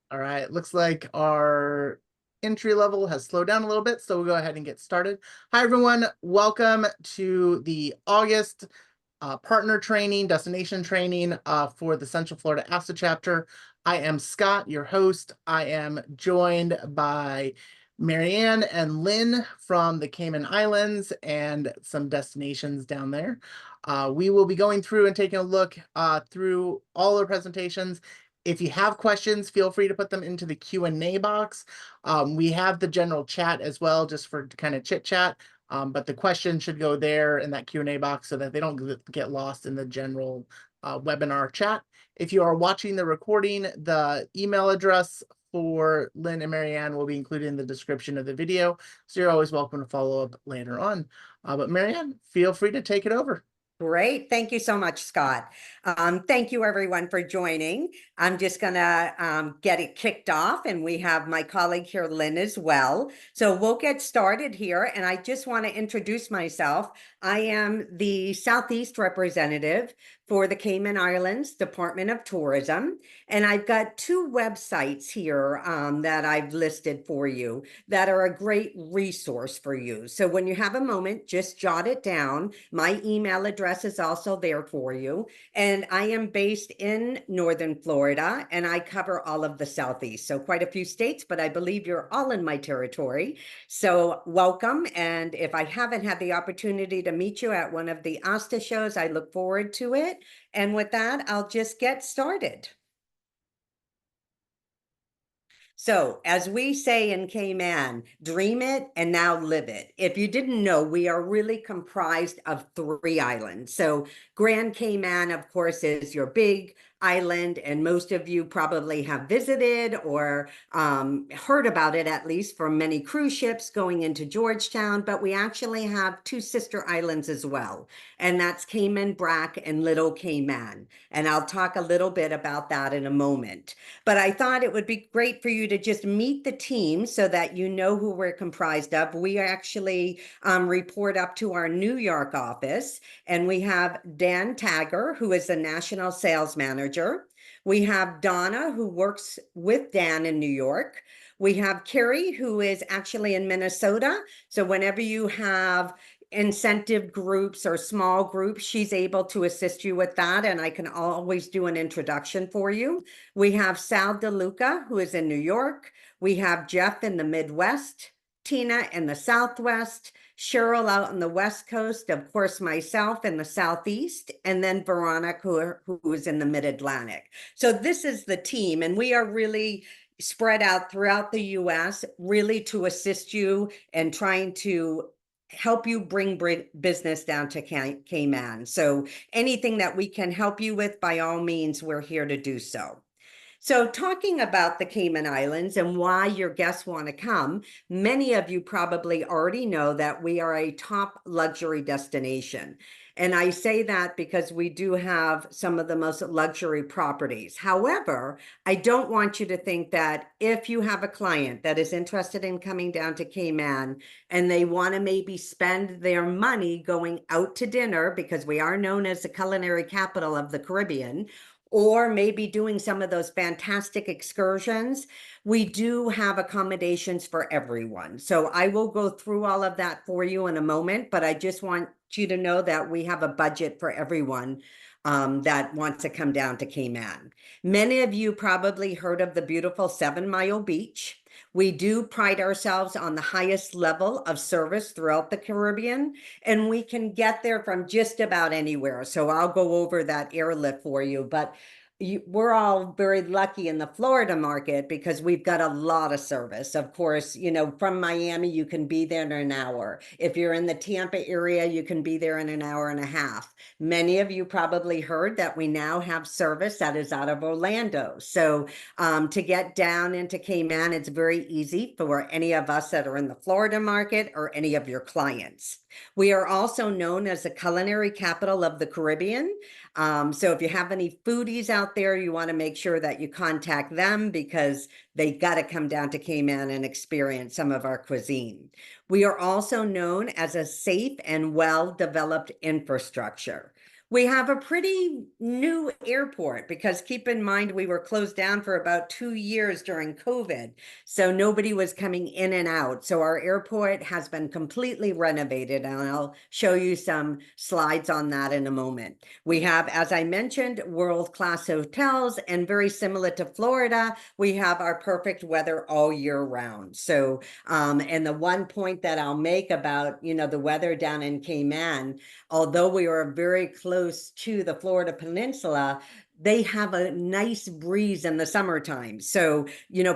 All right, looks like our entry level has slowed down a little bit, so we'll go ahead and get started. Hi, everyone. Welcome to the August partner training, destination training for the Central Florida ASTA chapter. I am Scott, your host. I am joined by Marianne and Lynn from the Cayman Islands and some destinations down there. We will be going through and taking a look through all our presentations. If you have questions, feel free to put them into the Q&A box. We have the general chat as well, just for kind of chit chat. But the question should go there in that Q&A box so that they don't get lost in the general webinar chat. If you are watching the recording, the email address for Lynn and Marianne will be included in the description of the video. So you're always welcome to follow up later on. But Marianne, feel free to take it over. Great. Thank you so much, Scott. Thank you, everyone, for joining. I'm just going to get it kicked off, and we have my colleague here, Lynn, as well. So we'll get started here, and I just want to introduce myself. I am the Southeast representative for the Cayman Islands Department of Tourism, and I've got two websites here that I've listed for you that are a great resource for you. So when you have a moment, just jot it down. My email address is also there for you. And I am based in Northern Florida, and I cover all of the Southeast. So quite a few states, but I believe you're all in my territory. So welcome. And if I haven't had the opportunity to meet you at one of the ASTA shows, I look forward to it. And with that, I'll just get started. So, as we say in Cayman, dream it and now live it. If you didn't know, we are really comprised of 3 islands. So, Grand Cayman, of course, is your big island, and most of you probably have visited or heard about it, at least from many cruise ships going into Georgetown. But we actually have 2 sister islands as well, and that's Cayman Brac and Little Cayman. And I'll talk a little bit about that in a moment. But I thought it would be great for you to just meet the team so that you know who we're comprised of. We actually report up to our New York office, and we have Dan Tagger, who is the national sales manager. We have Donna, who works with Dan in New York. We have Carrie, who is actually in Minnesota. So whenever you have incentive groups or small groups, she's able to assist you with that, and I can always do an introduction for you. We have Sal DeLuca, who is in New York. We have Jeff in the Midwest, Tina in the Southwest, Cheryl out on the West Coast, of course, myself in the Southeast, and then Veronica, who is in the Mid-Atlantic. So this is the team, and we are really spread out throughout the US, really to assist you and trying to help you bring business down to Cayman. So anything that we can help you with, by all means, we're here to do so. So talking about the Cayman Islands and why your guests want to come, many of you probably already know that we are a top luxury destination. And I say that because we do have some of the most luxury properties. However, I don't want you to think that if you have a client that is interested in coming down to Cayman and they want to maybe spend their money going out to dinner, because we are known as the culinary capital of the Caribbean, or maybe doing some of those fantastic excursions, we do have accommodations for everyone. So I will go through all of that for you in a moment, but I just want you to know that we have a budget for everyone that wants to come down to Cayman. Many of you probably heard of the beautiful 7 Mile Beach. We do pride ourselves on the highest level of service throughout the Caribbean, and we can get there from just about anywhere. So I'll go over that airlift for you, but we're all very lucky in the Florida market because we've got a lot of service. Of course, you know, from Miami, you can be there in an hour. If you're in the Tampa area, you can be there in an hour and a half. Many of you probably heard that we now have service that is out of Orlando. So to get down into Cayman, it's very easy for any of us that are in the Florida market or any of your clients. We are also known as the culinary capital of the Caribbean. So if you have any foodies out there, you want to make sure that you contact them because they got to come down to Cayman and experience some of our cuisine. We are also known as a safe and well-developed infrastructure. We have a pretty new airport because keep in mind we were closed down for about 2 years during COVID. So nobody was coming in and out. So our airport has been completely renovated, and I'll show you some slides on that in a moment. We have, as I mentioned, world-class hotels, and very similar to Florida, we have our perfect weather all year round. So, and the one point that I'll make about, the weather down in Cayman, although we are very close to the Florida Peninsula, they have a nice breeze in the summertime. So,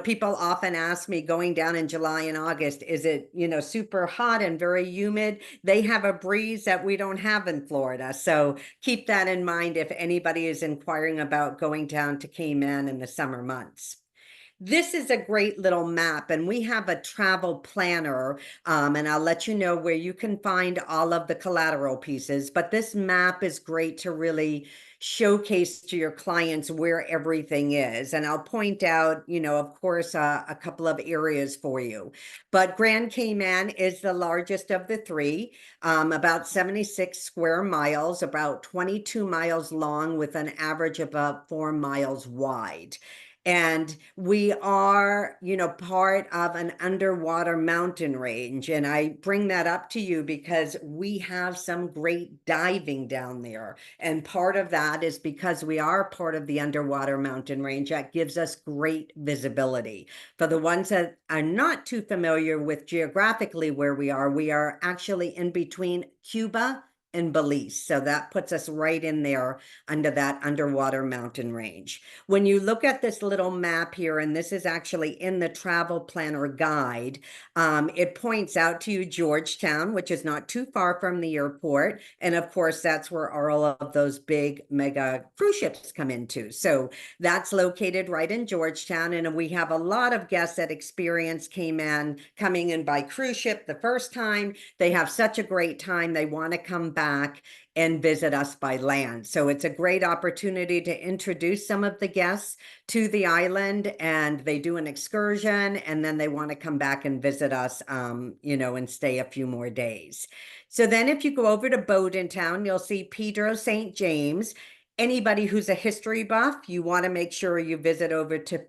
people often ask me going down in July and August, is it, super hot and very humid? They have a breeze that we don't have in Florida. So keep that in mind if anybody is inquiring about going down to Cayman in the summer months. This is a great little map, and we have a travel planner, and I'll let you know where you can find all of the collateral pieces. But this map is great to really showcase to your clients where everything is. And I'll point out, of course, a couple of areas for you. But Grand Cayman is the largest of the three, about 76 square miles, about 22 miles long, with an average of about 4 miles wide. And we are, part of an underwater mountain range. And I bring that up to you because we have some great diving down there. And part of that is because we are part of the underwater mountain range that gives us great visibility. For the ones that are not too familiar with geographically where we are actually in between Cuba and Belize. So that puts us right in there under that underwater mountain range. When you look at this little map here, and this is actually in the travel planner guide, it points out to you Georgetown, which is not too far from the airport. And of course, that's where all of those big mega cruise ships come into. So that's located right in Georgetown. And we have a lot of guests that experience Cayman coming in by cruise ship the first time. They have such a great time. They want to come back and visit us by land. So it's a great opportunity to introduce some of the guests to the island, and they do an excursion, and then they want to come back and visit us, and stay a few more days. So then if you go over to Bodentown, you'll see Pedro St. James. Anybody who's a history buff, you want to make sure you visit over to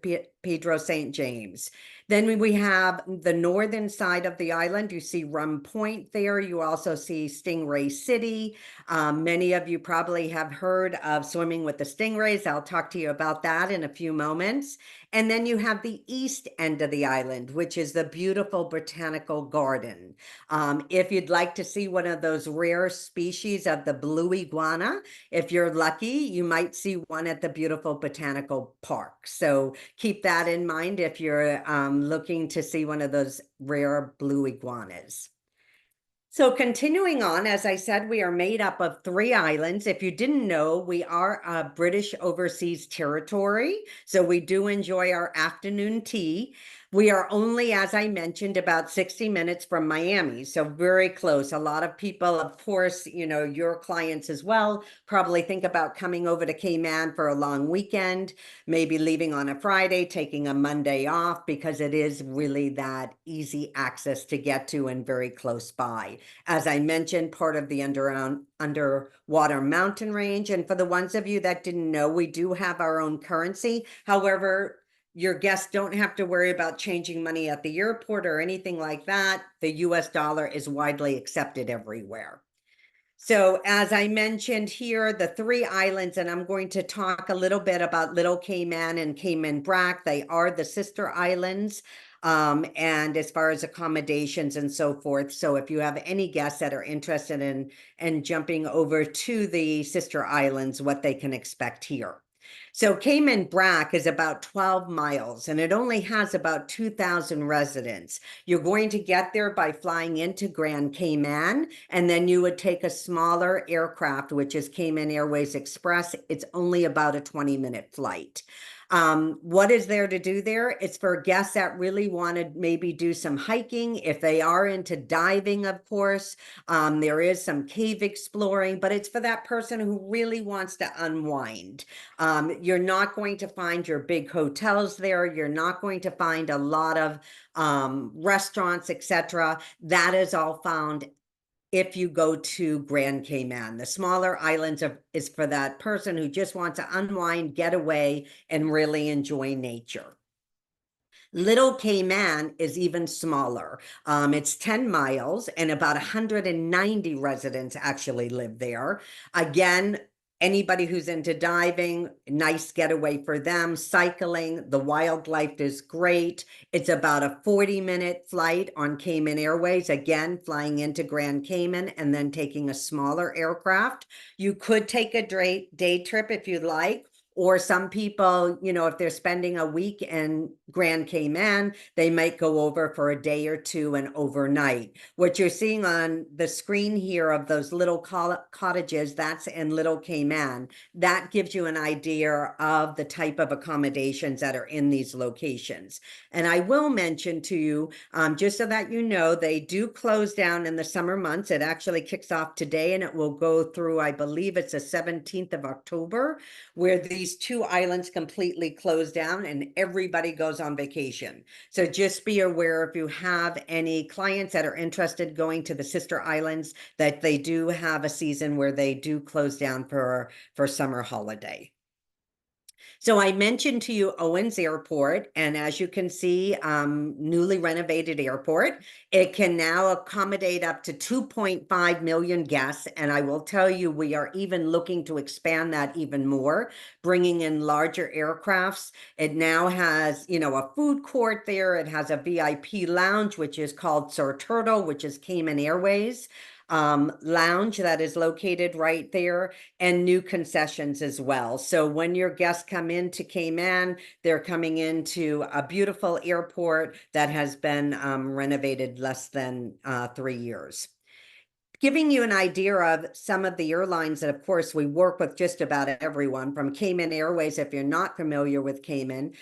Pedro St. James. Then we have the northern side of the island. You see Rum Point there. You also see Stingray City. Many of you probably have heard of swimming with the stingrays. I'll talk to you about that in a few moments. And then you have the east end of the island, which is the beautiful botanical garden. If you'd like to see one of those rare species of the blue iguana, if you're lucky, you might see one at the beautiful botanical park. So keep that in mind if you're looking to see one of those rare blue iguanas. So continuing on, as I said, we are made up of 3 islands. If you didn't know, we are a British overseas territory. So we do enjoy our afternoon tea. We are only, as I mentioned, about 60 minutes from Miami, so very close. A lot of people, of course, your clients as well, probably think about coming over to Cayman for a long weekend, maybe leaving on a Friday, taking a Monday off, because it is really that easy access to get to and very close by. As I mentioned, part of the underwater mountain range. And for the ones of you that didn't know, we do have our own currency. However, your guests don't have to worry about changing money at the airport or anything like that. The US dollar is widely accepted everywhere. So as I mentioned here, the 3 islands, and I'm going to talk a little bit about Little Cayman and Cayman Brac. They are the sister islands. And as far as accommodations and so forth. So if you have any guests that are interested in jumping over to the sister islands, what they can expect here. So Cayman Brac is about 12 miles, and it only has about 2,000 residents. You're going to get there by flying into Grand Cayman, and then you would take a smaller aircraft, which is Cayman Airways Express. It's only about a 20-minute flight. What is there to do there? It's for guests that really want to maybe do some hiking. If they are into diving, of course, there is some cave exploring, but it's for that person who really wants to unwind. You're not going to find your big hotels there. You're not going to find a lot of restaurants, etc. That is all found if you go to Grand Cayman. The smaller islands is for that person who just wants to unwind, get away, and really enjoy nature. Little Cayman is even smaller. It's 10 miles and about 190 residents actually live there. Again, anybody who's into diving, nice getaway for them. Cycling, the wildlife is great. It's about a 40-minute flight on Cayman Airways, again, flying into Grand Cayman and then taking a smaller aircraft. You could take a day trip if you'd like. Or some people, you know, if they're spending a week in Grand Cayman, they might go over for a day or two and overnight. What you're seeing on the screen here of those little cottages, that's in Little Cayman. That gives you an idea of the type of accommodations that are in these locations. And I will mention to you, just so that you know, they do close down in the summer months. It actually kicks off today and it will go through, I believe it's the 17th of October, where these two islands completely close down and everybody goes on vacation. So just be aware, if you have any clients that are interested going to the sister islands, that they do have a season where they do close down for summer holiday. So I mentioned to you Owens Airport, and as you can see, newly renovated airport. It can now accommodate up to 2.5 million guests, and I will tell you, we are even looking to expand that even more, bringing in larger aircrafts. It now has, you know, a food court there. It has a VIP lounge, which is called Sir Turtle, which is Cayman Airways lounge that is located right there, and new concessions as well. So when your guests come into Cayman, they're coming into a beautiful airport that has been renovated less than 3 years. Giving you an idea of some of the airlines that, of course, we work with just about everyone from Cayman Airways. If you're not familiar with Cayman,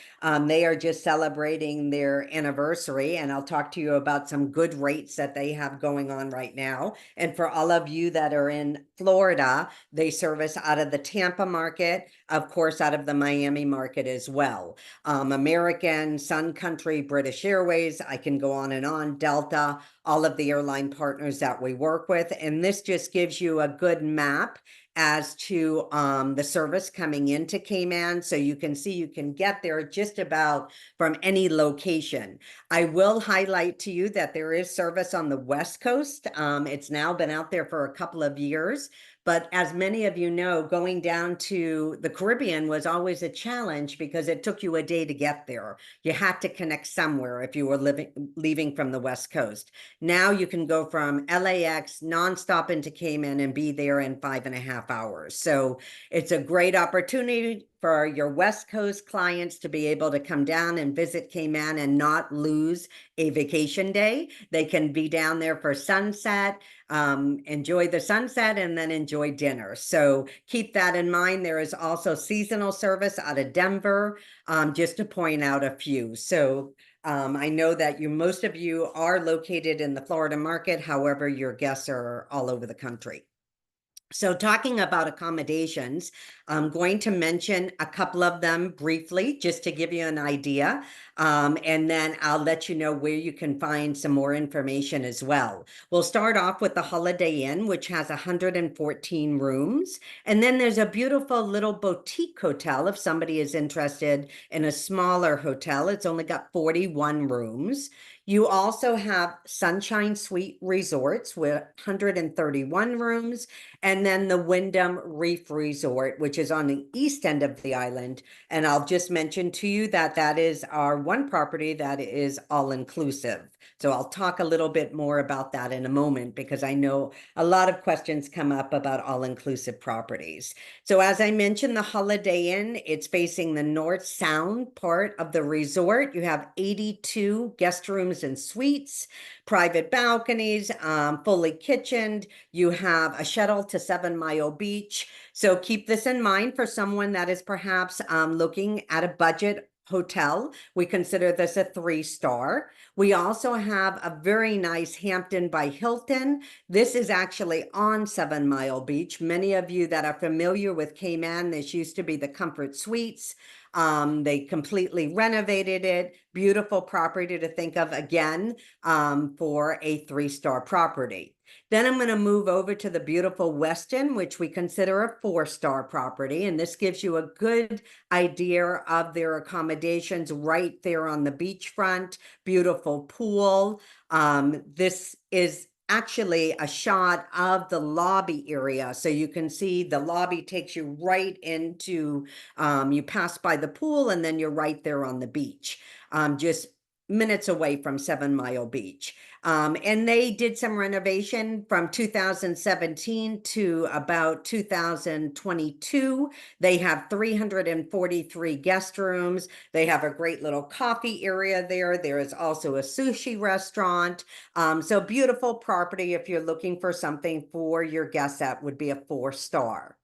they are just celebrating their anniversary, and I'll talk to you about some good rates that they have going on right now. And for all of you that are in Florida, they service out of the Tampa market, of course, out of the Miami market as well. American, Sun Country, British Airways, I can go on, Delta, all of the airline partners that we work with. And this just gives you a good map as to the service coming into Cayman. So you can see you can get there just about from any location. I will highlight to you that there is service on the West Coast. It's now been out there for a couple of years. But as many of you know, going down to the Caribbean was always a challenge because it took you a day to get there. You had to connect somewhere if you were leaving from the West Coast. Now you can go from LAX nonstop into Cayman and be there in 5.5 hours. So it's a great opportunity for your West Coast clients to be able to come down and visit Cayman and not lose a vacation day. They can be down there for sunset, enjoy the sunset, and then enjoy dinner. So keep that in mind. There is also seasonal service out of Denver, just to point out a few. So I know that most of you are located in the Florida market. However, your guests are all over the country. So talking about accommodations, I'm going to mention a couple of them briefly, just to give you an idea. And then I'll let you know where you can find some more information as well. We'll start off with the Holiday Inn, which has 114 rooms. And then there's a beautiful little boutique hotel if somebody is interested in a smaller hotel. It's only got 41 rooms. You also have Sunshine Suite Resorts with 131 rooms, and then the Wyndham Reef Resort, which is on the east end of the island. And I'll just mention to you that that is our one property that is all-inclusive. So I'll talk a little bit more about that in a moment, because I know a lot of questions come up about all-inclusive properties. So as I mentioned, the Holiday Inn, it's facing the North Sound part of the resort. You have 82 guest rooms and suites, private balconies, fully kitchened. You have a shuttle to 7 Mile Beach. So keep this in mind for someone that is perhaps looking at a budget hotel. We consider this a 3-star. We also have a very nice Hampton by Hilton. This is actually on 7 Mile Beach. Many of you that are familiar with Cayman, this used to be the Comfort Suites. They completely renovated it. Beautiful property to think of again for a 3-star property. Then I'm going to move over to the beautiful Westin, which we consider a 4-star property. And this gives you a good idea of their accommodations right there on the beachfront. Beautiful pool. This is actually a shot of the lobby area. So you can see the lobby takes you right into, you pass by the pool and then you're right there on the beach, just minutes away from 7 Mile Beach. And they did some renovation from 2017 to about 2022. They have 343 guest rooms. They have a great little coffee area there. There is also a sushi restaurant. So beautiful property if you're looking for something for your guests that would be a 4-star.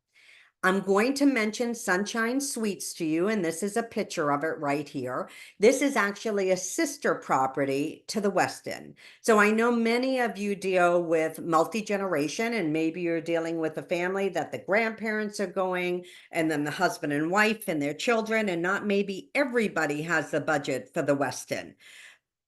I'm going to mention Sunshine Suites to you, and this is a picture of it right here. This is actually a sister property to the Westin. So I know many of you deal with multi-generation, and maybe you're dealing with a family that the grandparents are going, and then the husband and wife and their children, and not maybe everybody has the budget for the Westin.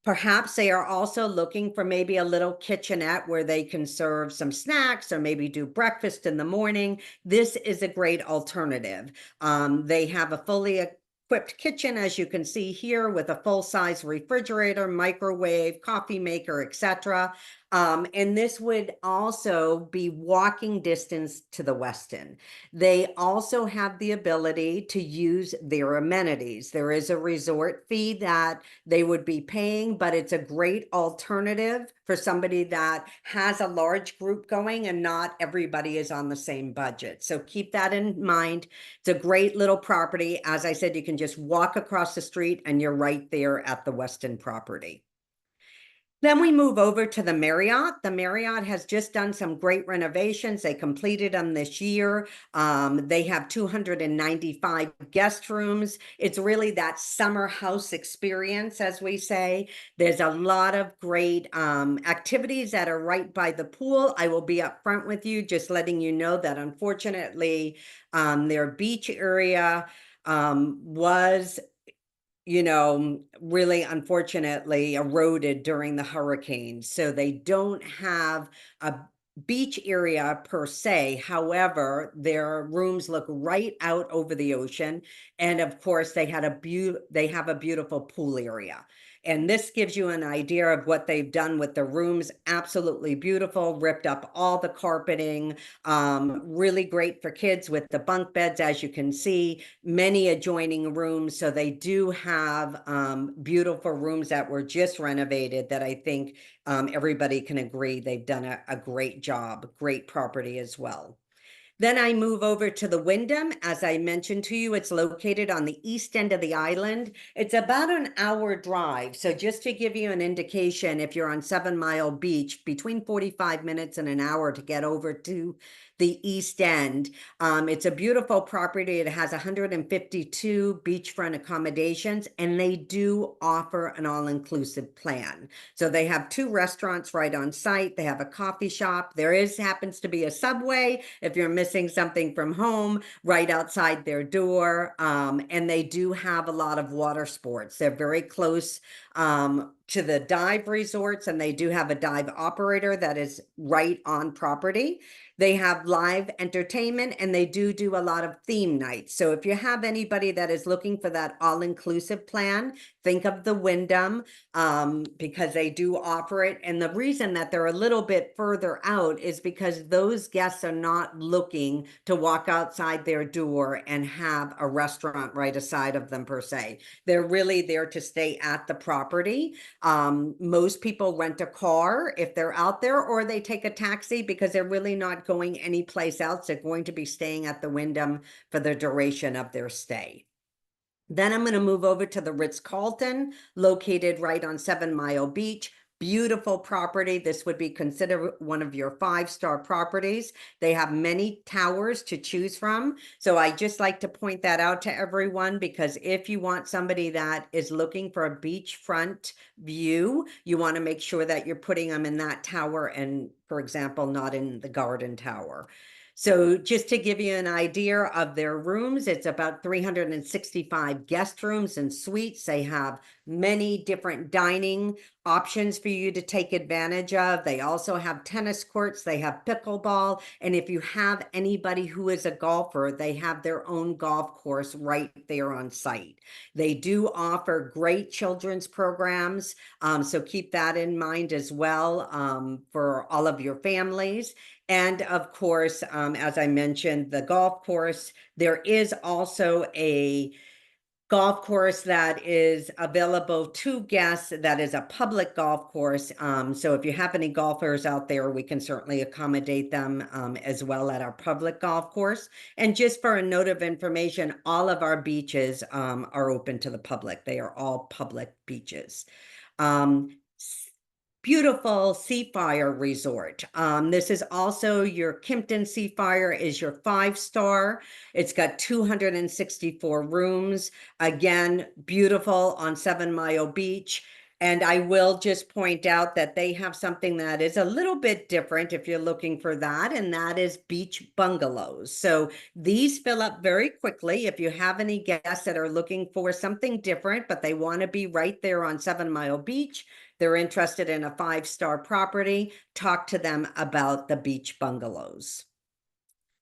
Perhaps they are also looking for maybe a little kitchenette where they can serve some snacks or maybe do breakfast in the morning. This is a great alternative. They have a fully equipped kitchen, as you can see here, with a full-size refrigerator, microwave, coffee maker, etc. And this would also be walking distance to the Westin. They also have the ability to use their amenities. There is a resort fee that they would be paying, but it's a great alternative for somebody that has a large group going and not everybody is on the same budget. So keep that in mind. It's a great little property. As I said, you can just walk across the street and you're right there at the Westin property. Then we move over to the Marriott. The Marriott has just done some great renovations. They completed them this year. They have 295 guest rooms. It's really that summer house experience, as we say. There's a lot of great activities that are right by the pool. I will be upfront with you, just letting you know that unfortunately, their beach area was really unfortunately eroded during the hurricane. So they don't have a beach area per se. However, their rooms look right out over the ocean. And of course, they have a beautiful pool area. And this gives you an idea of what they've done with the rooms. Absolutely beautiful, ripped up all the carpeting, really great for kids with the bunk beds, as you can see, many adjoining rooms. So they do have beautiful rooms that were just renovated that I think everybody can agree they've done a great job, great property as well. Then I move over to the Wyndham. As I mentioned to you, it's located on the east end of the island. It's about an hour drive. So just to give you an indication, if you're on 7 Mile Beach, between 45 minutes and an hour to get over to the east end. It's a beautiful property. It has 152 beachfront accommodations, and they do offer an all-inclusive plan. So they have 2 restaurants right on site. They have a coffee shop. There happens to be a Subway if you're missing something from home right outside their door. And they do have a lot of water sports. They're very close to the dive resorts, and they do have a dive operator that is right on property. They have live entertainment, and they do a lot of theme nights. So if you have anybody that is looking for that all-inclusive plan, think of the Wyndham because they do offer it. And the reason that they're a little bit further out is because those guests are not looking to walk outside their door and have a restaurant right aside of them per se. They're really there to stay at the property. Most people rent a car if they're out there, or they take a taxi because they're really not going anyplace else. They're going to be staying at the Wyndham for the duration of their stay. Then I'm going to move over to the Ritz-Carlton, located right on 7 Mile Beach. Beautiful property. This would be considered one of your 5-star properties. They have many towers to choose from. So I just like to point that out to everyone, because if you want somebody that is looking for a beachfront view, you want to make sure that you're putting them in that tower and, for example, not in the Garden Tower. So just to give you an idea of their rooms, it's about 365 guest rooms and suites. They have many different dining options for you to take advantage of. They also have tennis courts, they have pickleball, and if you have anybody who is a golfer, they have their own golf course right there on site. They do offer great children's programs, so keep that in mind as well, for all of your families. And of course, as I mentioned, the golf course, there is also a golf course that is available to guests that is a public golf course. So if you have any golfers out there, we can certainly accommodate them as well at our public golf course. And just for a note of information, all of our beaches are open to the public. They are all public beaches. Um, Beautiful Seafire Resort. This is also your Kimpton Seafire is your 5-star. It's got 264 rooms. Again, beautiful on 7 Mile Beach. And I will just point out that they have something that is a little bit different if you're looking for that, and that is beach bungalows. So these fill up very quickly. If you have any guests that are looking for something different, but they want to be right there on 7 Mile Beach, they're interested in a 5-star property, talk to them about the beach bungalows.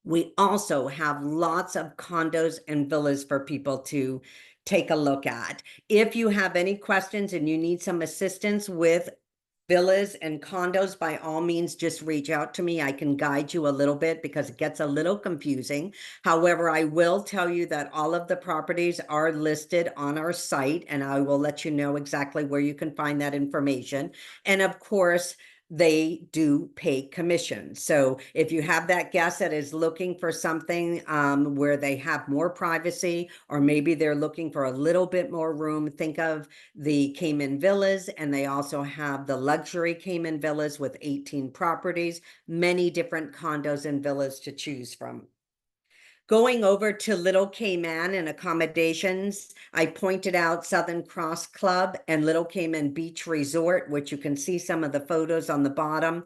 We also have lots of condos and villas for people to take a look at. If you have any questions and you need some assistance with villas and condos, by all means, just reach out to me. I can guide you a little bit because it gets a little confusing. However, I will tell you that all of the properties are listed on our site, and I will let you know exactly where you can find that information. And of course, they do pay commission. So if you have that guest that is looking for something where they have more privacy, or maybe they're looking for a little bit more room, think of the Cayman Villas, and they also have the luxury Cayman Villas with 18 properties, many different condos and villas to choose from. Going over to Little Cayman and accommodations, I pointed out Southern Cross Club and Little Cayman Beach Resort, which you can see some of the photos on the bottom.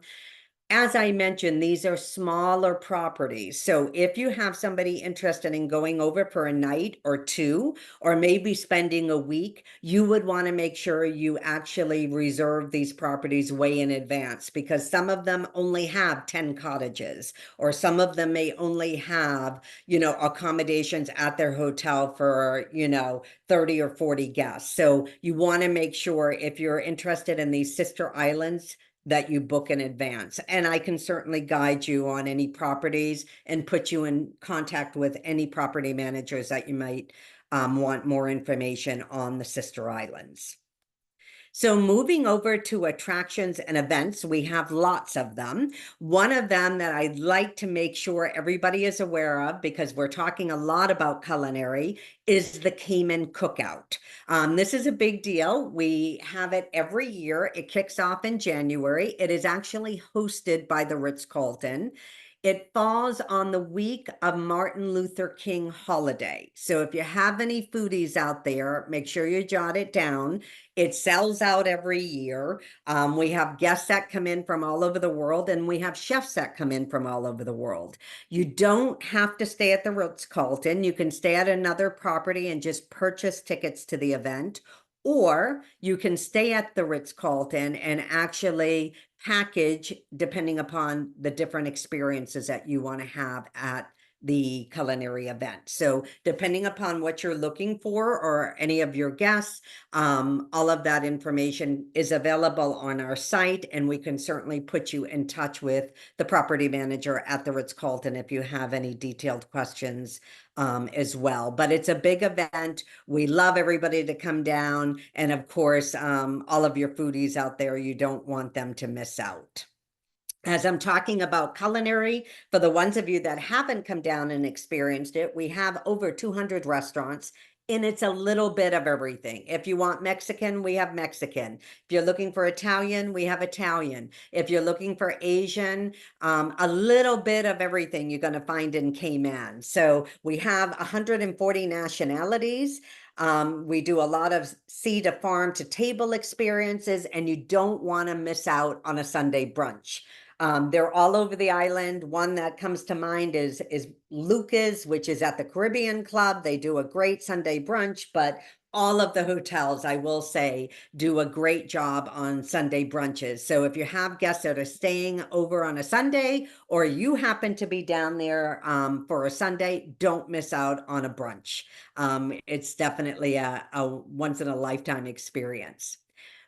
As I mentioned, these are smaller properties. So if you have somebody interested in going over for a night or two, or maybe spending a week, you would want to make sure you actually reserve these properties way in advance, because some of them only have 10 cottages, or some of them may only have, accommodations at their hotel for, 30 or 40 guests. So you want to make sure, if you're interested in these sister islands, that you book in advance. And I can certainly guide you on any properties and put you in contact with any property managers that you might want more information on the sister islands. So moving over to attractions and events, we have lots of them. One of them that I'd like to make sure everybody is aware of, because we're talking a lot about culinary, is the Cayman Cookout. This is a big deal. We have it every year. It kicks off in January. It is actually hosted by the Ritz-Carlton. It falls on the week of Martin Luther King holiday. So if you have any foodies out there, make sure you jot it down. It sells out every year. We have guests that come in from all over the world, and we have chefs that come in from all over the world. You don't have to stay at the Ritz-Carlton. You can stay at another property and just purchase tickets to the event. Or you can stay at the Ritz-Carlton and actually package depending upon the different experiences that you want to have at the culinary event. So depending upon what you're looking for, or any of your guests, all of that information is available on our site, and we can certainly put you in touch with the property manager at the Ritz-Carlton if you have any detailed questions as well. But it's a big event. We love everybody to come down. And of course, all of your foodies out there, you don't want them to miss out. As I'm talking about culinary, for the ones of you that haven't come down and experienced it, we have over 200 restaurants, and it's a little bit of everything. If you want Mexican, we have Mexican. If you're looking for Italian, we have Italian. If you're looking for Asian, a little bit of everything you're going to find in Cayman. So we have 140 nationalities. We do a lot of sea to farm to table experiences, and you don't want to miss out on a Sunday brunch. They're all over the island. One that comes to mind is Luca's, which is at the Caribbean Club. They do a great Sunday brunch, but all of the hotels, I will say, do a great job on Sunday brunches. So if you have guests that are staying over on a Sunday, or you happen to be down there for a Sunday, don't miss out on a brunch. It's definitely a once in a lifetime experience.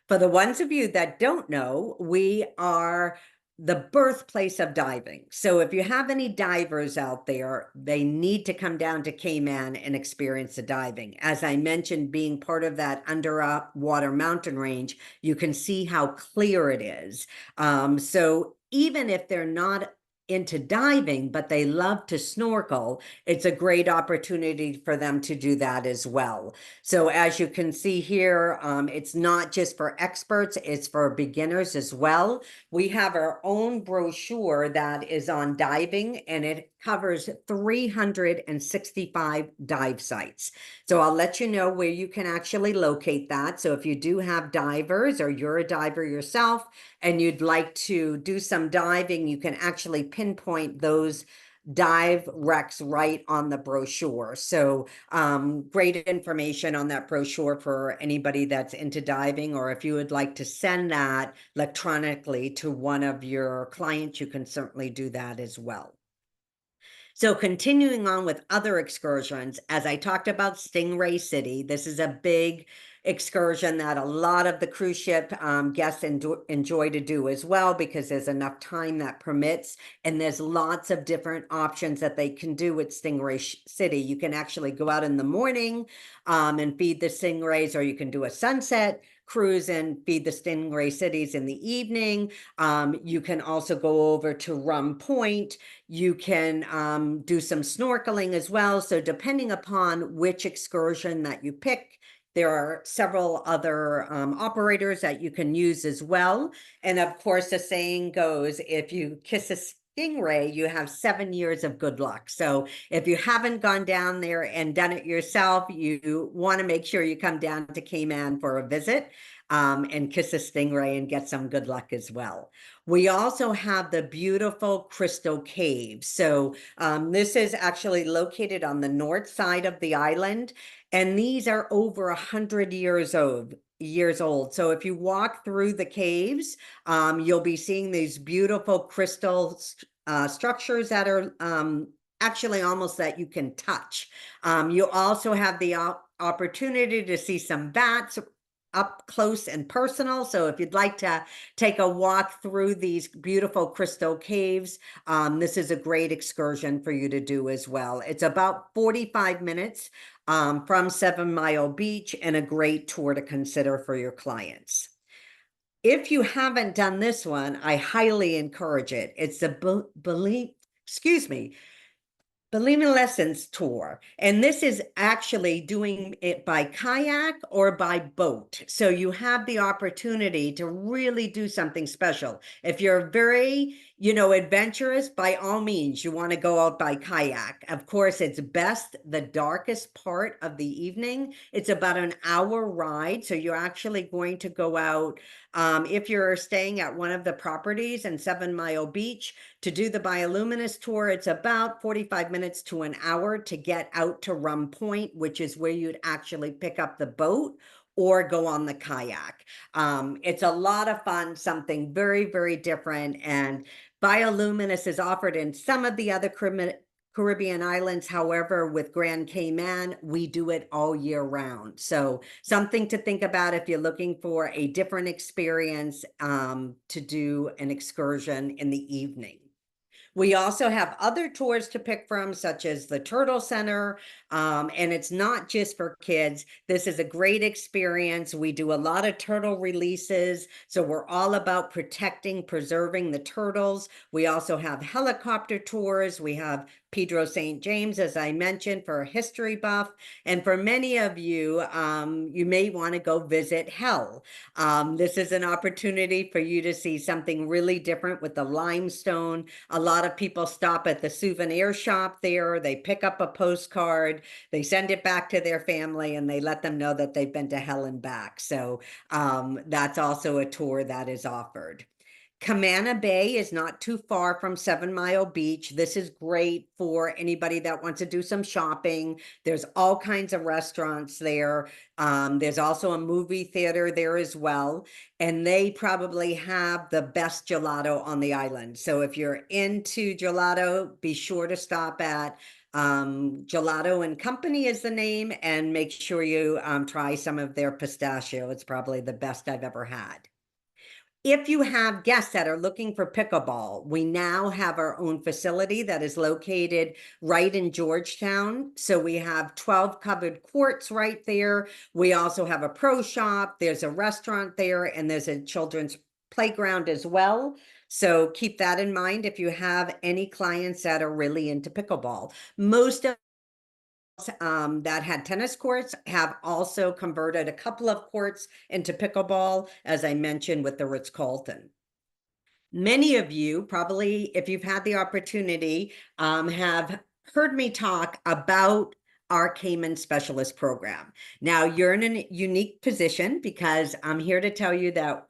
For the ones of you that don't know, we are the birthplace of diving. So if you have any divers out there, they need to come down to Cayman and experience the diving. As I mentioned, being part of that underwater mountain range, you can see how clear it is. So even if they're not into diving, but they love to snorkel, it's a great opportunity for them to do that as well. So as you can see here, it's not just for experts, it's for beginners as well. We have our own brochure that is on diving, and it covers 365 dive sites. So I'll let you know where you can actually locate that. So if you do have divers, or you're a diver yourself and you'd like to do some diving, you can actually pinpoint those dive wrecks right on the brochure. So great information on that brochure for anybody that's into diving, or if you would like to send that electronically to one of your clients, you can certainly do that as well. So continuing on with other excursions, as I talked about Stingray City, this is a big excursion that a lot of the cruise ship guests enjoy to do as well, because there's enough time that permits, and there's lots of different options that they can do with Stingray City. You can actually go out in the morning and feed the stingrays, or you can do a sunset cruise and feed the stingray cities in the evening. You can also go over to Rum Point. You can do some snorkeling as well. So depending upon which excursion that you pick, there are several other operators that you can use as well. And of course, the saying goes, if you kiss a stingray, you have 7 years of good luck. So if you haven't gone down there and done it yourself, you want to make sure you come down to Cayman for a visit and kiss a stingray and get some good luck as well. We also have the beautiful Crystal Caves. So this is actually located on the north side of the island, and these are over 100 years old. So if you walk through the caves, you'll be seeing these beautiful crystal structures that are actually almost that you can touch. You also have the opportunity to see some bats up close and personal. So if you'd like to take a walk through these beautiful crystal caves, this is a great excursion for you to do as well. It's about 45 minutes from 7 Mile Beach, and a great tour to consider for your clients. If you haven't done this one, I highly encourage it. It's the Believing Lessons tour. And this is actually doing it by kayak or by boat. So you have the opportunity to really do something special. If you're very, adventurous, by all means, you want to go out by kayak. Of course, it's best the darkest part of the evening. It's about an hour ride. So you're actually going to go out, if you're staying at one of the properties in 7 Mile Beach, to do the bioluminescence tour, it's about 45 minutes to an hour to get out to Rum Point, which is where you'd actually pick up the boat or go on the kayak. It's a lot of fun, something very, very different. And bioluminescence is offered in some of the other Caribbean islands. However, with Grand Cayman, we do it all year round. So something to think about if you're looking for a different experience to do an excursion in the evening. We also have other tours to pick from, such as the Turtle Center, and it's not just for kids. This is a great experience. We do a lot of turtle releases, so we're all about protecting, preserving the turtles. We also have helicopter tours. We have Pedro St. James, as I mentioned, for a history buff. And for many of you, you may want to go visit Hell. This is an opportunity for you to see something really different with the limestone. A lot of people stop at the souvenir shop there. They pick up a postcard, they send it back to their family, and they let them know that they've been to Hell and back. So that's also a tour that is offered. Camana Bay is not too far from 7 Mile Beach. This is great for anybody that wants to do some shopping. There's all kinds of restaurants there. There's also a movie theater there as well. And they probably have the best gelato on the island. So if you're into gelato, be sure to stop at Gelato and Company is the name, and make sure you try some of their pistachio. It's probably the best I've ever had. If you have guests that are looking for pickleball, we now have our own facility that is located right in Georgetown. So we have 12 covered courts right there. We also have a pro shop. There's a restaurant there, and there's a children's playground as well. So keep that in mind if you have any clients that are really into pickleball. Most of that had tennis courts have also converted a couple of courts into pickleball, as I mentioned with the Ritz-Carlton. Many of you, probably if you've had the opportunity, have heard me talk about our Cayman Specialist Program. Now, you're in a unique position because I'm here to tell you that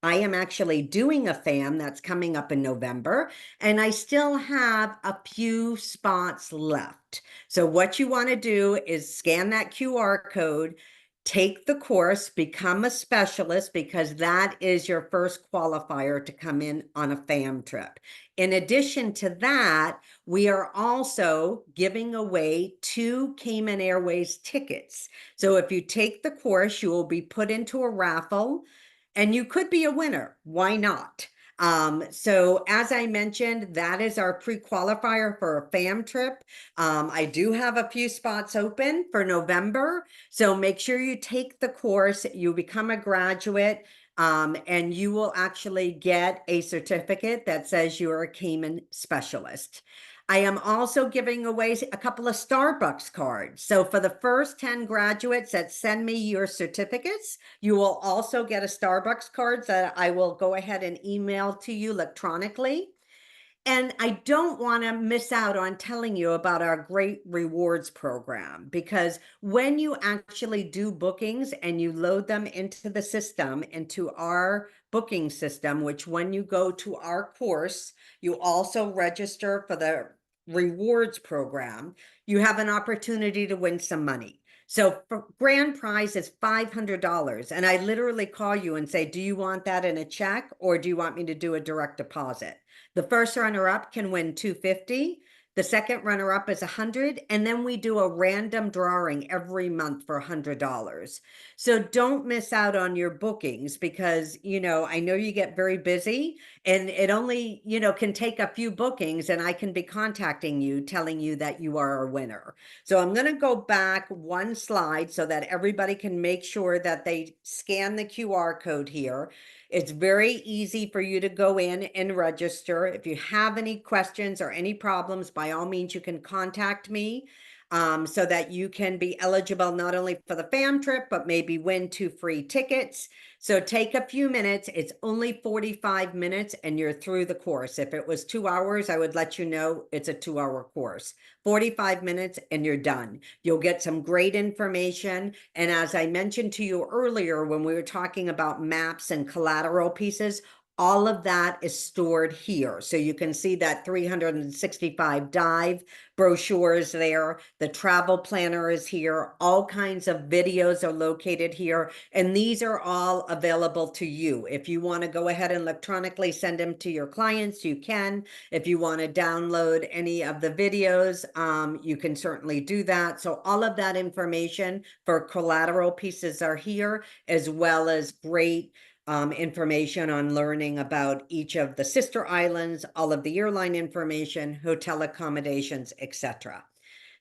I am actually doing a FAM that's coming up in November, and I still have a few spots left. So what you want to do is scan that QR code, take the course, become a specialist, because that is your first qualifier to come in on a FAM trip. In addition to that, we are also giving away 2 Cayman Airways tickets. So if you take the course, you will be put into a raffle, and you could be a winner. Why not? So as I mentioned, that is our pre-qualifier for a FAM trip. I do have a few spots open for November. So make sure you take the course, you become a graduate, and you will actually get a certificate that says you're a Cayman specialist. I am also giving away a couple of Starbucks cards. So for the first 10 graduates that send me your certificates, you will also get a Starbucks card that I will go ahead and email to you electronically. And I don't want to miss out on telling you about our great rewards program, because when you actually do bookings and you load them into the system, into our booking system, which when you go to our course, you also register for the rewards program, you have an opportunity to win some money. So grand prize is $500. And I literally call you and say, do you want that in a check, or do you want me to do a direct deposit? The first runner-up can win $250. The second runner-up is $100. And then we do a random drawing every month for $100. So don't miss out on your bookings, because, I know you get very busy, and it only, can take a few bookings, and I can be contacting you, telling you that you are a winner. So I'm going to go back one slide so that everybody can make sure that they scan the QR code here. It's very easy for you to go in and register. If you have any questions or any problems, by all means, you can contact me, so that you can be eligible not only for the FAM trip, but maybe win 2 free tickets. So take a few minutes. It's only 45 minutes and you're through the course. If it was 2 hours, I would let you know it's a 2-hour course. 45 minutes and you're done. You'll get some great information. And as I mentioned to you earlier, when we were talking about maps and collateral pieces, all of that is stored here. So you can see that 365 dive brochures there. The travel planner is here. All kinds of videos are located here. And these are all available to you. If you want to go ahead and electronically send them to your clients, you can. If you want to download any of the videos, you can certainly do that. So all of that information for collateral pieces are here, as well as great information on learning about each of the sister islands, all of the airline information, hotel accommodations, etc.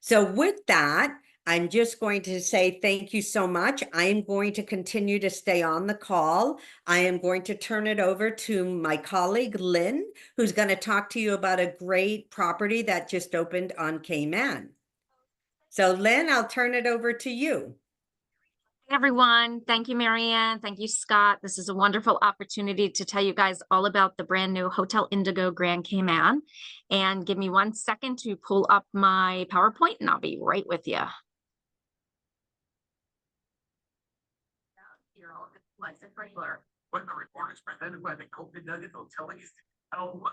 So with that, I'm just going to say thank you so much. I am going to continue to stay on the call. I am going to turn it over to my colleague, Lynn, who's going to talk to you about a great property that just opened on Cayman. So Lynn, I'll turn it over to you. Hey everyone. Thank you, Marianne. Thank you, Scott. This is a wonderful opportunity to tell you guys all about the brand new Hotel Indigo Grand Cayman. And give me 1 second to pull up my PowerPoint and I'll be right with you. When the report is presented by the COVID Nugget Hotel Indigo.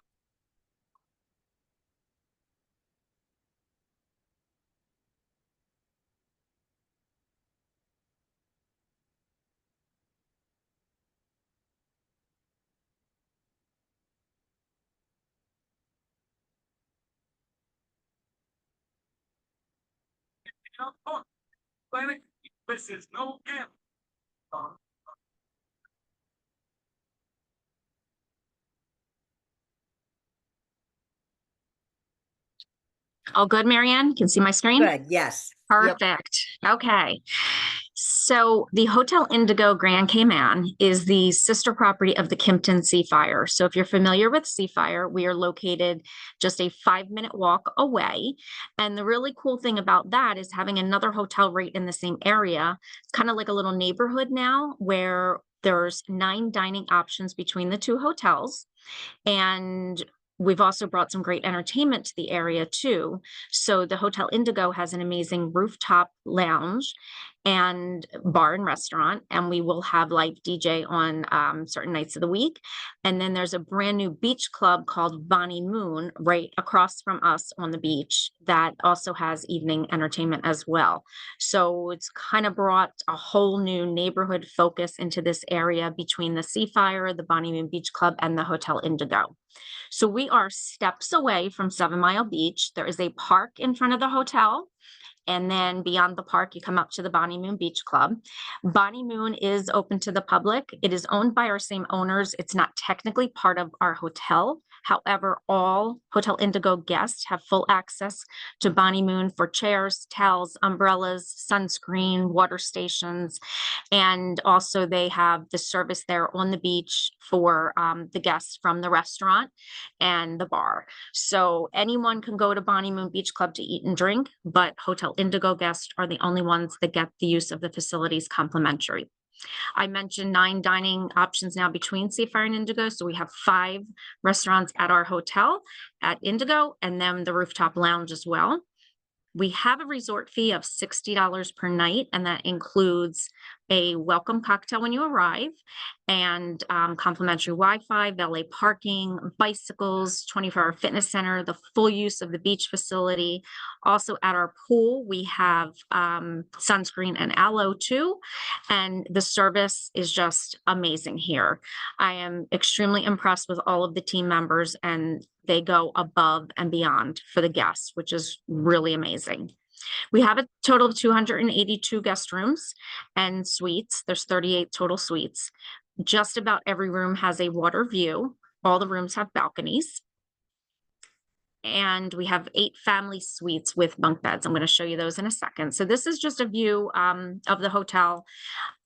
Planet, this is no game. All good, Marianne? You can see my screen? Good, yes. Perfect. Okay. So the Hotel Indigo Grand Cayman is the sister property of the Kimpton Seafire. So if you're familiar with Seafire, we are located just a 5-minute walk away. And the really cool thing about that is having another hotel right in the same area. It's kind of like a little neighborhood now where there's 9 dining options between the 2 hotels. And we've also brought some great entertainment to the area too. So the Hotel Indigo has an amazing rooftop lounge and bar and restaurant, and we will have live DJ on certain nights of the week. And then there's a brand new beach club called Bonnie Moon right across from us on the beach that also has evening entertainment as well. So it's kind of brought a whole new neighborhood focus into this area between the Seafire, the Bonnie Moon Beach Club, and the Hotel Indigo. So we are steps away from 7 Mile Beach. There is a park in front of the hotel. And then beyond the park, you come up to the Bonnie Moon Beach Club. Bonnie Moon is open to the public. It is owned by our same owners. It's not technically part of our hotel. However, all Hotel Indigo guests have full access to Bonnie Moon for chairs, towels, umbrellas, sunscreen, water stations. And also they have the service there on the beach for the guests from the restaurant and the bar. So anyone can go to Bonnie Moon Beach Club to eat and drink, but Hotel Indigo guests are the only ones that get the use of the facilities complimentary. I mentioned 9 dining options now between Seafire and Indigo. So we have 5 restaurants at our hotel at Indigo, and then the rooftop lounge as well. We have a resort fee of $60 per night, and that includes a welcome cocktail when you arrive and complimentary Wi-Fi, valet parking, bicycles, 24-hour fitness center, the full use of the beach facility. Also at our pool, we have sunscreen and aloe too, and the service is just amazing here. I am extremely impressed with all of the team members, and they go above and beyond for the guests, which is really amazing. We have a total of 282 guest rooms and suites. There's 38 total suites. Just about every room has a water view. All the rooms have balconies. And we have 8 family suites with bunk beds. I'm going to show you those in a second. So this is just a view of the hotel.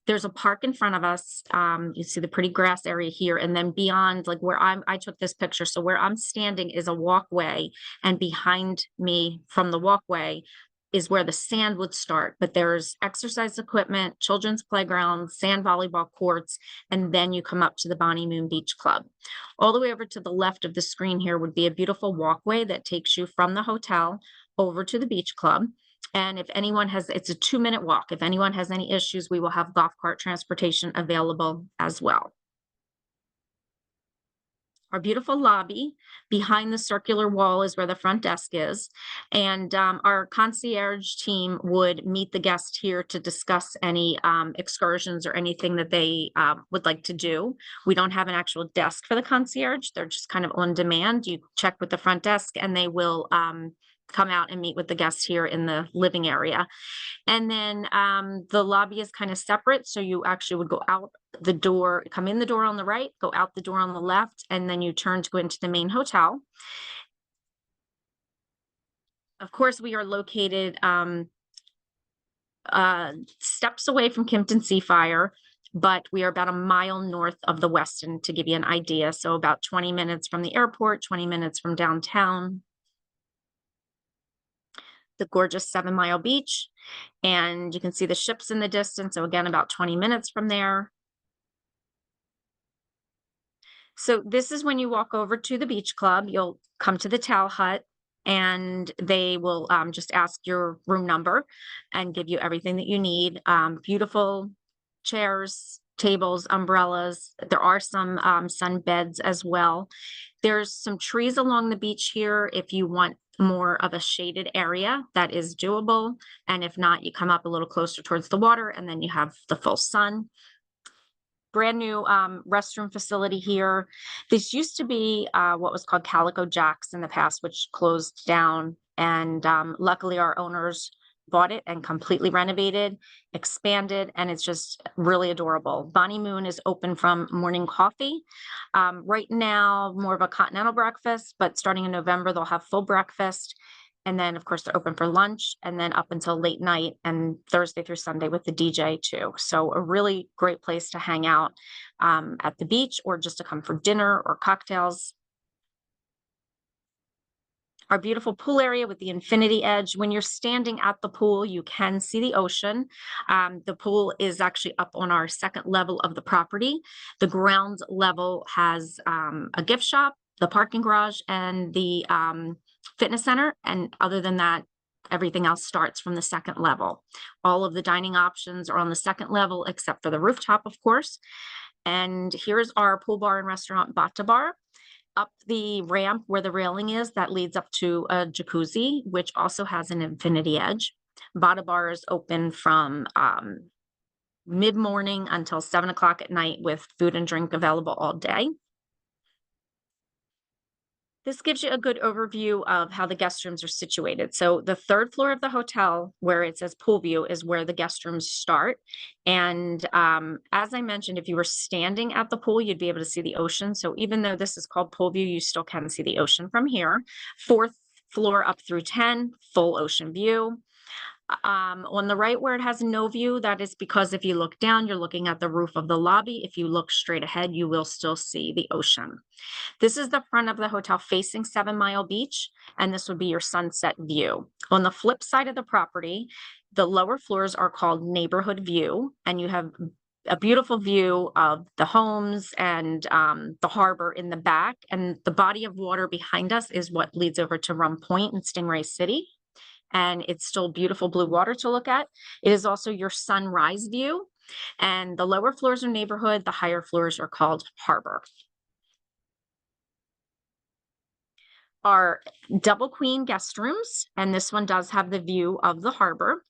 There's a park in front of us. You see the pretty grass area here. And then beyond, like where I took this picture. So where I'm standing is a walkway, and behind me from the walkway is where the sand would start. But there's exercise equipment, children's playground, sand volleyball courts, and then you come up to the Bonnie Moon Beach Club. All the way over to the left of the screen here would be a beautiful walkway that takes you from the hotel over to the beach club. And if anyone has, it's a 2-minute walk. If anyone has any issues, we will have golf cart transportation available as well. Our beautiful lobby behind the circular wall is where the front desk is. And our concierge team would meet the guest here to discuss any excursions or anything that they would like to do. We don't have an actual desk for the concierge. They're just kind of on demand. You check with the front desk and they will come out and meet with the guests here in the living area. And then the lobby is kind of separate. So you actually would go out the door, come in the door on the right, go out the door on the left, and then you turn to go into the main hotel. Of course, we are located steps away from Kimpton Seafire, but we are about a mile north of the Westin, to give you an idea. So about 20 minutes from the airport, 20 minutes from downtown. The gorgeous 7 Mile Beach, and you can see the ships in the distance. So again, about 20 minutes from there. So this is when you walk over to the beach club, you'll come to the towel hut, and they will just ask your room number and give you everything that you need. Beautiful chairs, tables, umbrellas. There are some sun beds as well. There's some trees along the beach here if you want more of a shaded area. That is doable. And if not, you come up a little closer towards the water and then you have the full sun. Brand new restroom facility here. This used to be what was called Calico Jack's in the past, which closed down. And luckily our owners bought it and completely renovated, expanded, and it's just really adorable. Bonnie Moon is open from morning coffee. Right now, more of a continental breakfast, but starting in November, they'll have full breakfast. And then, of course, they're open for lunch and then up until late night and Thursday through Sunday with the DJ too. So a really great place to hang out at the beach or just to come for dinner or cocktails. Our beautiful pool area with the infinity edge. When you're standing at the pool, you can see the ocean. The pool is actually up on our second level of the property. The ground level has a gift shop, the parking garage, and the fitness center. And other than that, everything else starts from the second level. All of the dining options are on the second level, except for the rooftop, of course. And here's our pool bar and restaurant, Bata Bar. Up the ramp where the railing is, that leads up to a jacuzzi, which also has an infinity edge. Bata Bar is open from mid-morning until 7 o'clock at night with food and drink available all day. This gives you a good overview of how the guest rooms are situated. So the third floor of the hotel, where it says pool view, is where the guest rooms start. And as I mentioned, if you were standing at the pool, you'd be able to see the ocean. So even though this is called pool view, you still can see the ocean from here. Fourth floor up through 10, full ocean view. On the right where it has no view, that is because if you look down, you're looking at the roof of the lobby. If you look straight ahead, you will still see the ocean. This is the front of the hotel facing 7 Mile Beach, and this would be your sunset view. On the flip side of the property, the lower floors are called neighborhood view, and you have a beautiful view of the homes and the harbor in the back, and the body of water behind us is what leads over to Rum Point and Stingray City. And it's still beautiful blue water to look at. It is also your sunrise view, and the lower floors are neighborhood, the higher floors are called harbor. Our double queen guest rooms, and this one does have the view of the harbor.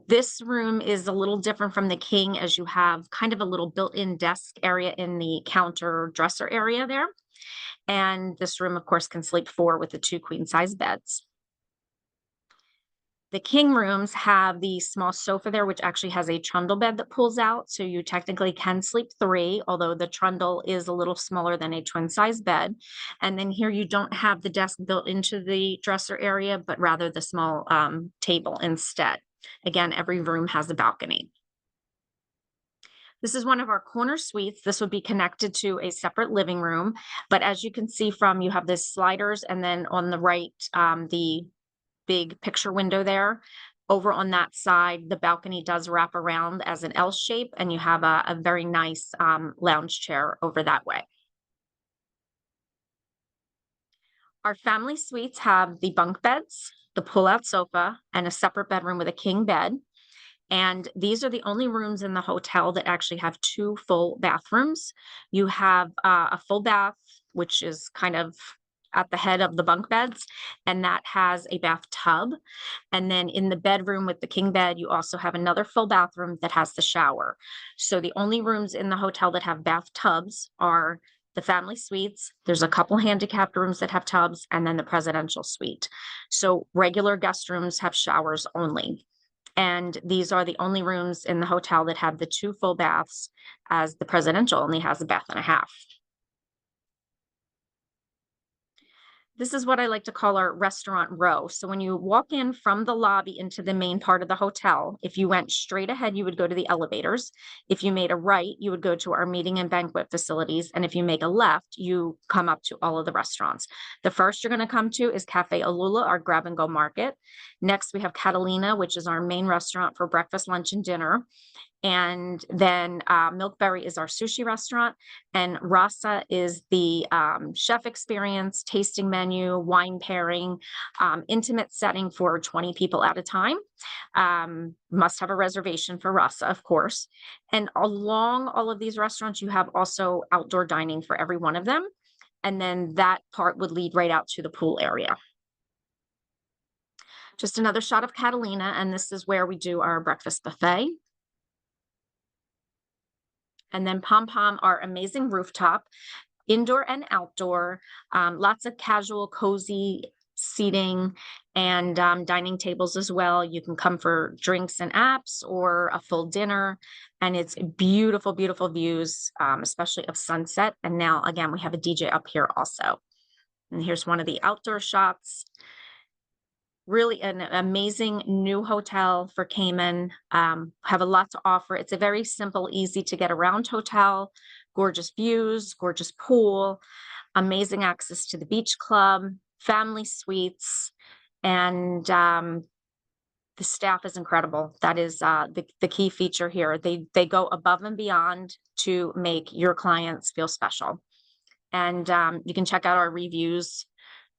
This room is a little different from the king, as you have kind of a little built-in desk area in the counter dresser area there. And this room, of course, can sleep 4 with the 2 queen size beds. The king rooms have the small sofa there, which actually has a trundle bed that pulls out. So you technically can sleep 3, although the trundle is a little smaller than a twin size bed. And then here you don't have the desk built into the dresser area, but rather the small table instead. Again, every room has a balcony. This is one of our corner suites. This would be connected to a separate living room. But as you can see from, you have this sliders, and then on the right, the big picture window there. Over on that side, the balcony does wrap around as an L shape, and you have a very nice lounge chair over that way. Our family suites have the bunk beds, the pull-out sofa, and a separate bedroom with a king bed. And these are the only rooms in the hotel that actually have 2 full bathrooms. You have a full bath, which is kind of at the head of the bunk beds, and that has a bathtub. And then in the bedroom with the king bed, you also have another full bathroom that has the shower. So the only rooms in the hotel that have bathtubs are the family suites. There's a couple handicapped rooms that have tubs, and then the presidential suite. So regular guest rooms have showers only. And these are the only rooms in the hotel that have the 2 full baths, as the presidential only has a bath and a half. This is what I like to call our restaurant row. So when you walk in from the lobby into the main part of the hotel, if you went straight ahead, you would go to the elevators. If you made a right, you would go to our meeting and banquet facilities. And if you make a left, you come up to all of the restaurants. The first you're going to come to is Cafe Alula, our grab and go market. Next, we have Catalina, which is our main restaurant for breakfast, lunch, and dinner. And then Milkberry is our sushi restaurant, and Rasa is the chef experience, tasting menu, wine pairing, intimate setting for 20 people at a time. Must have a reservation for Rasa, of course. And along all of these restaurants, you have also outdoor dining for every one of them. And then that part would lead right out to the pool area. Just another shot of Catalina, and this is where we do our breakfast buffet. And then Pom Pom, our amazing rooftop, indoor and outdoor, lots of casual, cozy seating and dining tables as well. You can come for drinks and apps or a full dinner. And it's beautiful, beautiful views, especially of sunset. And now, again, we have a DJ up here also. And here's one of the outdoor shots. Really an amazing new hotel for Cayman. Have a lot to offer. It's a very simple, easy to get around hotel, gorgeous views, gorgeous pool, amazing access to the beach club, family suites, and the staff is incredible. That is the key feature here. They go above and beyond to make your clients feel special. And you can check out our reviews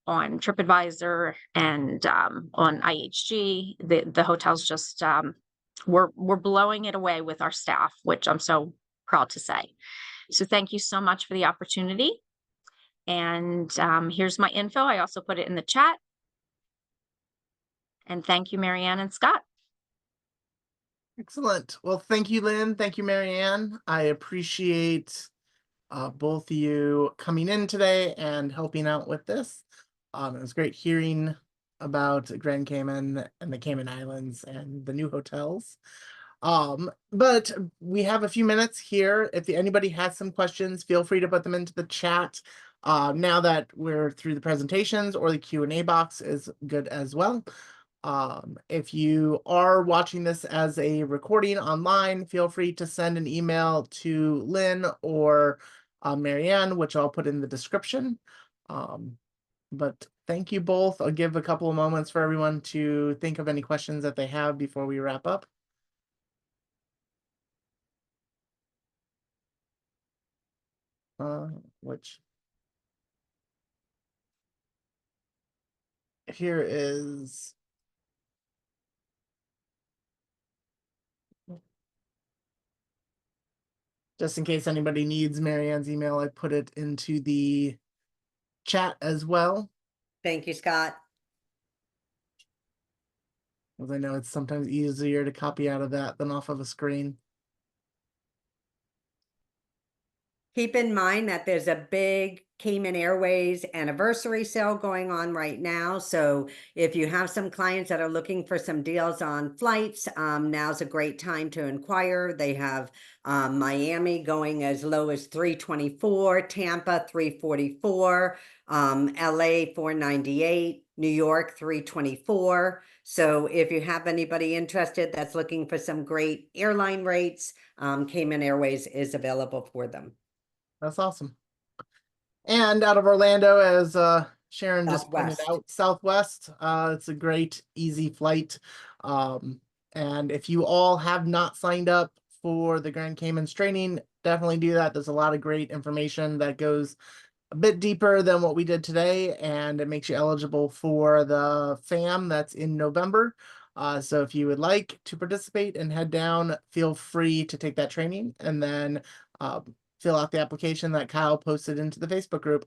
on TripAdvisor and on IHG. The hotel's just we're blowing it away with our staff, which I'm so proud to say. So thank you so much for the opportunity. And here's my info. I also put it in the chat. And thank you, Marianne and Scott. Excellent. Well, thank you, Lynn. Thank you, Marianne. I appreciate both of you coming in today and helping out with this. It was great hearing about Grand Cayman and the Cayman Islands and the new hotels. But we have a few minutes here. If anybody has some questions, feel free to put them into the chat. Now that we're through the presentations, or the Q&A box is good as well. If you are watching this as a recording online, feel free to send an email to Lynn or Marianne, which I'll put in the description. But thank you both. I'll give a couple of moments for everyone to think of any questions that they have before we wrap up. Which here is just in case anybody needs Marianne's email, I put it into the chat as well. Thank you, Scott. Because I know it's sometimes easier to copy out of that than off of a screen. Keep in mind that there's a big Cayman Airways anniversary sale going on right now. So if you have some clients that are looking for some deals on flights, now's a great time to inquire. They have Miami going as low as $324, Tampa $344, LA $498, New York $324. So if you have anybody interested that's looking for some great airline rates, Cayman Airways is available for them. That's awesome. And out of Orlando, as Sharon just pointed Southwest. out, Southwest, it's a great, easy flight. And if you all have not signed up for the Grand Cayman's training, definitely do that. There's a lot of great information that goes a bit deeper than what we did today, and it makes you eligible for the FAM that's in November. So if you would like to participate and head down, feel free to take that training, and then fill out the application that Kyle posted into the Facebook group.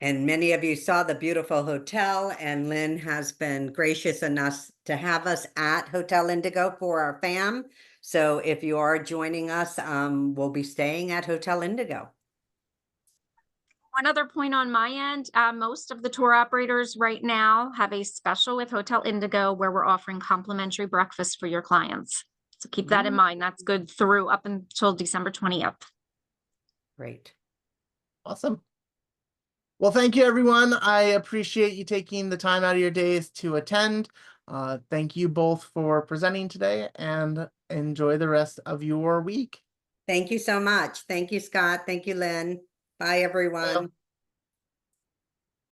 And many of you saw the beautiful hotel, and Lynn has been gracious enough to have us at Hotel Indigo for our FAM. So if you are joining us, we'll be staying at Hotel Indigo. One other point on my end, most of the tour operators right now have a special with Hotel Indigo where we're offering complimentary breakfast for your clients. So keep that in mind. That's good through up until December 20th. Great. Awesome. Well, thank you, everyone. I appreciate you taking the time out of your days to attend. Thank you both for presenting today, and enjoy the rest of your week. Thank you so much. Thank you, Scott. Thank you, Lynn. Bye, everyone.